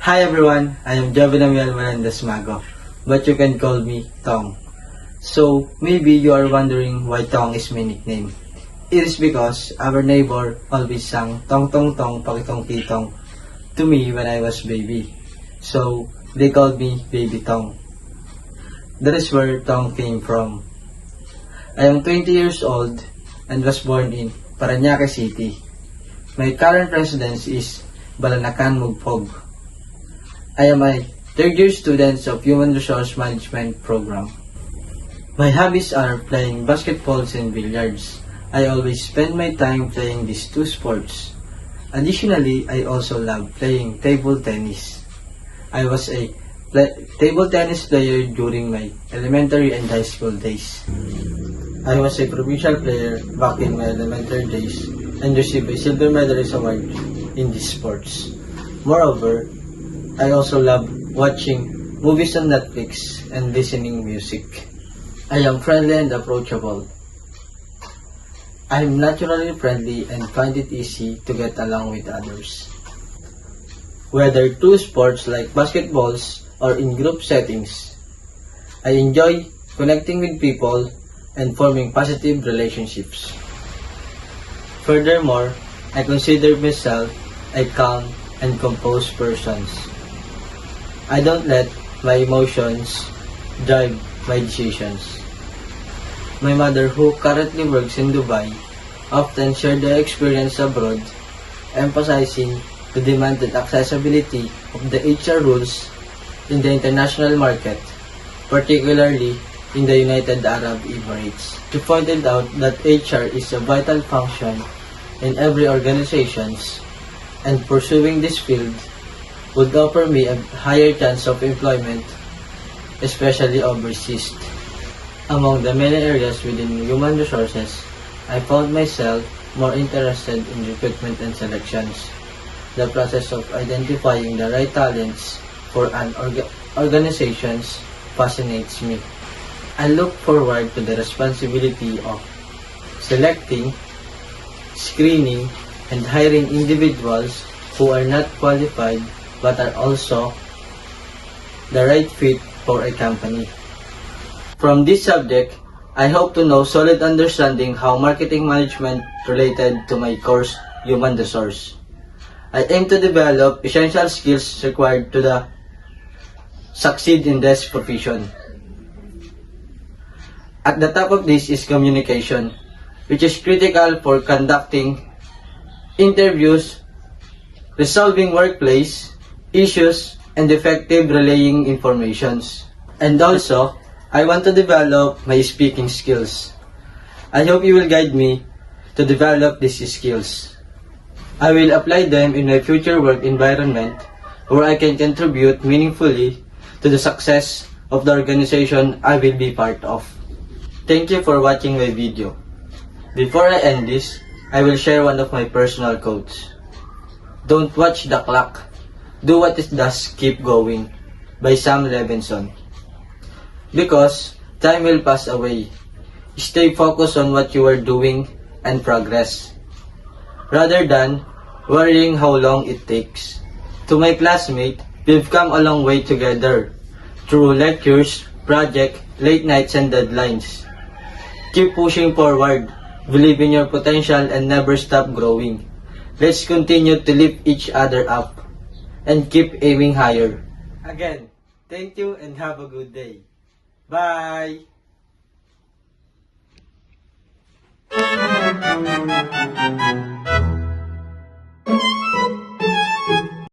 Hi everyone, I am Jovenamiel Melendez Mago, but you can call me Tong. So, maybe you are wondering why Tong is my nickname. It is because our neighbor always sang Tong Tong Tong Pakitong Kitong to me when I was baby. So, they called me Baby Tong. That is where Tong came from. I am 20 years old and was born in Parañaque City. My current residence is Balanacan, Mugpog. I am a third-year student of Human Resource Management program. My hobbies are playing basketballs and billiards. I always spend my time playing these two sports. Additionally, I also love playing table tennis. I was a table tennis player during my elementary and high school days. I was a provincial player back in my elementary days and received a silver medalist award in these sports. Moreover, I also love watching movies on Netflix and listening music. I am friendly and approachable. I am naturally friendly and find it easy to get along with others. Whether two sports like basketballs or in group settings, I enjoy connecting with people and forming positive relationships. Furthermore, I consider myself a calm and composed person. I don't let my emotions drive my decisions. My mother, who currently works in Dubai, often shared their experience abroad, emphasizing the demanded accessibility of the HR rules in the international market, particularly in the United Arab Emirates. She pointed out that HR is a vital function in every organization, and pursuing this field would offer me a higher chance of employment, especially overseas. Among the many areas within human resources, I found myself more interested in recruitment and selections. The process of identifying the right talents for an organization fascinates me. I look forward to the responsibility of selecting, screening, and hiring individuals who are not qualified but are also the right fit for a company. From this subject, I hope to know solid understanding how marketing management related to my course, Human Resource. I aim to develop essential skills required to succeed in this profession. At the top of this is communication, which is critical for conducting interviews, resolving workplace issues, and effective relaying informations. And also, I want to develop my speaking skills. I hope you will guide me to develop these skills. I will apply them in my future work environment where I can contribute meaningfully to the success of the organization I will be part of. Thank you for watching my video. Before I end this, I will share one of my personal quotes. Don't watch the clock. Do what it does, keep going, by Sam Levinson. Because time will pass away. Stay focused on what you are doing and progress, rather than worrying how long it takes. To my classmate, we've come a long way together, through lectures, project, late nights and deadlines. Keep pushing forward, believe in your potential and never stop growing. Let's continue to lift each other up and keep aiming higher. Again, thank you and have a good day. Bye!